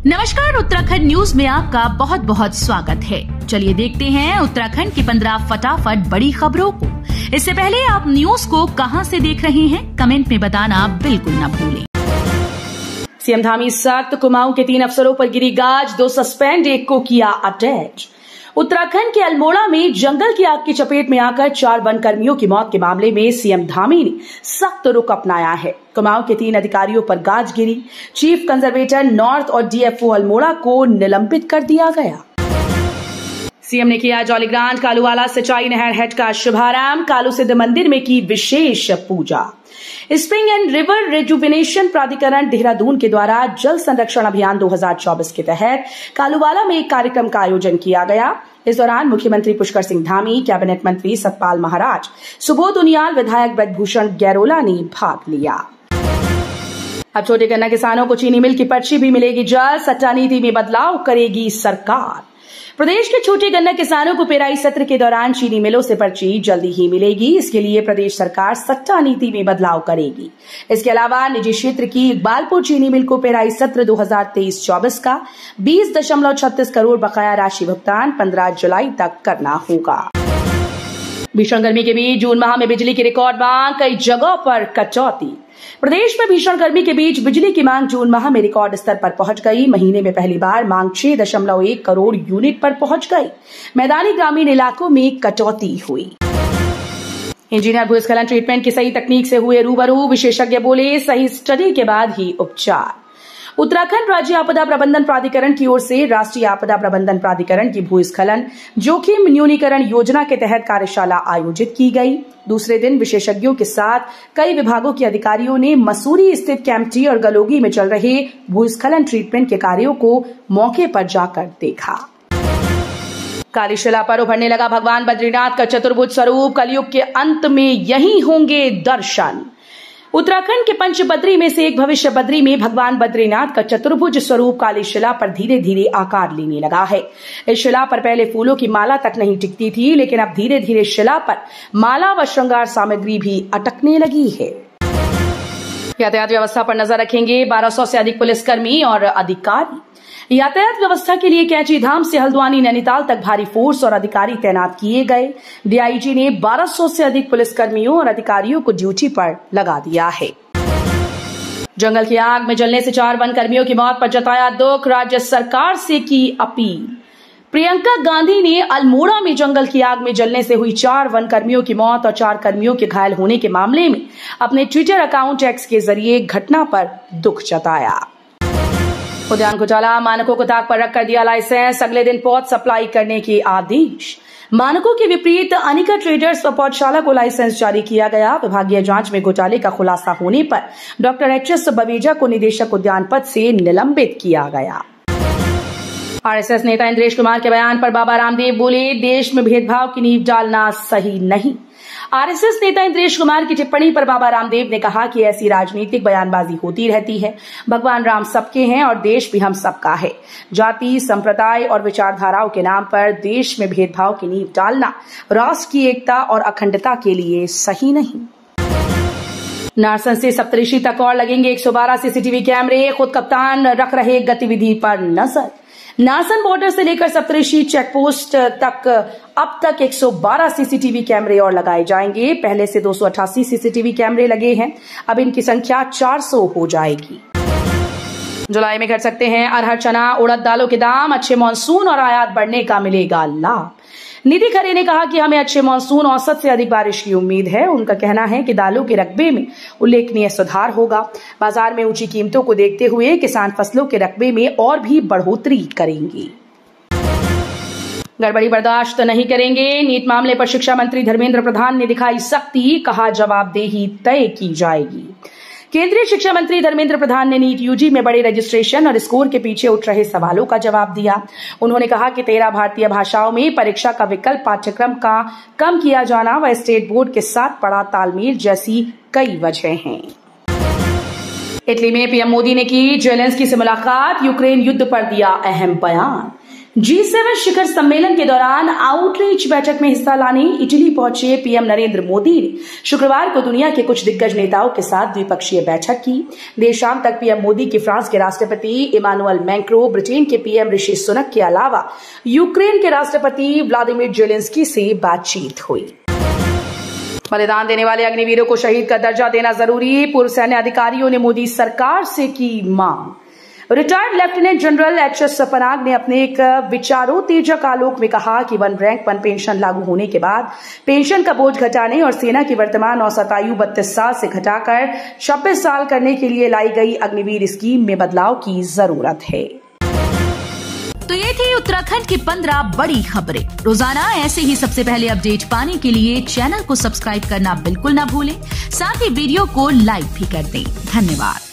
नमस्कार, उत्तराखंड न्यूज में आपका बहुत बहुत स्वागत है। चलिए देखते हैं उत्तराखंड की 15 फटाफट बड़ी खबरों को। इससे पहले आप न्यूज को कहां से देख रहे हैं, कमेंट में बताना बिल्कुल न भूलें। सीएम धामी सख्त, कुमाऊं के 3 अफसरों पर गिरी गाज, 2 सस्पेंड, 1 को किया अटैच। उत्तराखंड के अल्मोड़ा में जंगल की आग की चपेट में आकर 4 वन कर्मियों की मौत के मामले में सीएम धामी ने सख्त रुख अपनाया है। कुमाऊं के 3 अधिकारियों पर गाज गिरी। चीफ कंजर्वेटर नॉर्थ और डीएफओ अल्मोड़ा को निलंबित कर दिया गया। सीएम ने किया जौलीग्रांट कालूवाला सिंचाई नहर हेड का शुभारंभ। कालू सिद्ध मंदिर में की विशेष पूजा। स्प्रिंग एंड रिवर रिजुविनेशन प्राधिकरण देहरादून के द्वारा जल संरक्षण अभियान 2024 के तहत कालूवाला में एक कार्यक्रम का आयोजन किया गया। इस दौरान मुख्यमंत्री पुष्कर सिंह धामी, कैबिनेट मंत्री सतपाल महाराज, सुबोध उनियाल, विधायक ब्रजभूषण गैरोला ने भाग लिया। अब छोटे गन्ना किसानों को चीनी मिल की पर्ची भी मिलेगी जल्द। सट्टा नीति में बदलाव करेगी सरकार। प्रदेश के छोटे गन्ना किसानों को पेराई सत्र के दौरान चीनी मिलों से पर्ची जल्दी ही मिलेगी। इसके लिए प्रदेश सरकार सट्टा नीति में बदलाव करेगी। इसके अलावा निजी क्षेत्र की इकबालपुर चीनी मिल को पेराई सत्र 2023-24 का 20.36 करोड़ बकाया राशि भुगतान 15 जुलाई तक करना होगा। भीषण गर्मी के बीच जून माह में बिजली की रिकॉर्ड मांग, कई जगहों पर कटौती। प्रदेश में भीषण गर्मी के बीच बिजली की मांग जून माह में रिकॉर्ड स्तर पर पहुंच गई। महीने में पहली बार मांग 6.1 करोड़ यूनिट पर पहुंच गई। मैदानी ग्रामीण इलाकों में कटौती हुई। इंजीनियर भूस्खलन ट्रीटमेंट की सही तकनीक से हुए रूबरू। विशेषज्ञ बोले सही स्टडी के बाद ही उपचार। उत्तराखंड राज्य आपदा प्रबंधन प्राधिकरण की ओर से राष्ट्रीय आपदा प्रबंधन प्राधिकरण की भूस्खलन जोखिम न्यूनीकरण योजना के तहत कार्यशाला आयोजित की गई। दूसरे दिन विशेषज्ञों के साथ कई विभागों के अधिकारियों ने मसूरी स्थित कैंपटी और गलोगी में चल रहे भूस्खलन ट्रीटमेंट के कार्यों को मौके पर जाकर देखा। कार्यशाला पर उभरने लगा भगवान बद्रीनाथ का चतुर्भुज स्वरूप। कलयुग के अंत में यही होंगे दर्शन। उत्तराखंड के पंचबद्री में से एक भविष्य बद्री में भगवान बद्रीनाथ का चतुर्भुज स्वरूप काली शिला पर धीरे धीरे आकार लेने लगा है। इस शिला पर पहले फूलों की माला तक नहीं टिकती थी, लेकिन अब धीरे धीरे शिला पर माला व श्रृंगार सामग्री भी अटकने लगी है। यातायात व्यवस्था पर नजर रखेंगे 1200 से अधिक पुलिसकर्मी और अधिकारी। यातायात व्यवस्था के लिए कैंची धाम से हल्द्वानी नैनीताल तक भारी फोर्स और अधिकारी तैनात किए गए। डीआईजी ने 1200 से अधिक पुलिसकर्मियों और अधिकारियों को ड्यूटी पर लगा दिया है। जंगल की आग में जलने से 4 वन कर्मियों की मौत पर जताया दुख। राज्य सरकार से की अपील। प्रियंका गांधी ने अल्मोड़ा में जंगल की आग में जलने से हुई 4 वन कर्मियों की मौत और 4 कर्मियों के घायल होने के मामले में अपने ट्विटर अकाउंट एक्स के जरिए घटना पर दुख जताया। उद्यान घोटाला, मानकों को ताक पर रखकर दिया लाइसेंस, अगले दिन पौध सप्लाई करने के आदेश। मानकों के विपरीत अनिका ट्रेडर्स व पौधशाला को लाइसेंस जारी किया गया। विभागीय जांच में घोटाले का खुलासा होने पर डॉक्टर एच.एस. बवेजा को निदेशक उद्यान पद से निलंबित किया गया। आरएसएस नेता इंद्रेश कुमार के बयान पर बाबा रामदेव बोले, देश में भेदभाव की नींव डालना सही नहीं। आरएसएस नेता इंद्रेश कुमार की टिप्पणी पर बाबा रामदेव ने कहा कि ऐसी राजनीतिक बयानबाजी होती रहती है। भगवान राम सबके हैं और देश भी हम सबका है। जाति, संप्रदाय और विचारधाराओं के नाम पर देश में भेदभाव की नींव डालना राष्ट्र की एकता और अखंडता के लिए सही नहीं। नारसन से सप्तऋषि तक और लगेंगे 112 सीसीटीवी कैमरे। खुद कप्तान रख रहे गतिविधि पर नजर। नारसन बॉर्डर से लेकर सप्तऋषि चेकपोस्ट तक अब तक 112 सीसीटीवी कैमरे और लगाए जाएंगे। पहले से 288 सीसीटीवी कैमरे लगे हैं, अब इनकी संख्या 400 हो जाएगी। जुलाई में घट सकते हैं अरहर, चना, उड़द दालों के दाम। अच्छे मानसून और आयात बढ़ने का मिलेगा लाभ। निधि खरे ने कहा कि हमें अच्छे मानसून, औसत से अधिक बारिश की उम्मीद है। उनका कहना है कि दालों के रकबे में उल्लेखनीय सुधार होगा। बाजार में ऊंची कीमतों को देखते हुए किसान फसलों के रकबे में और भी बढ़ोतरी करेंगे। गड़बड़ी बर्दाश्त नहीं करेंगे। नीट मामले पर शिक्षा मंत्री धर्मेंद्र प्रधान ने दिखाई सख्ती, कहा जवाबदेही तय की जाएगी। केंद्रीय शिक्षा मंत्री धर्मेंद्र प्रधान ने नीट यूजी में बड़े रजिस्ट्रेशन और स्कोर के पीछे उठ रहे सवालों का जवाब दिया। उन्होंने कहा कि 13 भारतीय भाषाओं में परीक्षा का विकल्प पाठ्यक्रम का कम किया जाना व स्टेट बोर्ड के साथ बड़ा तालमेल जैसी कई वजह हैं। इटली में पीएम मोदी ने की जेलेंस्की से मुलाकात। यूक्रेन युद्ध पर दिया अहम बयान। G7 शिखर सम्मेलन के दौरान आउटरीच बैठक में हिस्सा लाने इटली पहुंचे पीएम नरेंद्र मोदी ने शुक्रवार को दुनिया के कुछ दिग्गज नेताओं के साथ द्विपक्षीय बैठक की। देर शाम तक पीएम मोदी की फ्रांस के राष्ट्रपति इमानुएल मैक्रों, ब्रिटेन के पीएम ऋषि सुनक के अलावा यूक्रेन के राष्ट्रपति व्लादिमीर जेलेंस्की से बातचीत हुई। बलिदान देने वाले अग्निवीरों को शहीद का दर्जा देना जरूरी, पूर्व सैन्य अधिकारियों ने मोदी सरकार से की मांग। Retired lieutenant general HS. Panag ने अपने एक विचारोत्तेजक आलोक में कहा कि वन रैंक वन पेंशन लागू होने के बाद पेंशन का बोझ घटाने और सेना की वर्तमान औसत आयु 32 साल से घटाकर 26 साल करने के लिए लाई गई अग्निवीर स्कीम में बदलाव की जरूरत है। तो ये थी उत्तराखंड की 15 बड़ी खबरें। रोजाना ऐसे ही सबसे पहले अपडेट पाने के लिए चैनल को सब्सक्राइब करना बिल्कुल ना भूलें। साथ ही वीडियो को लाइक भी कर दें। धन्यवाद।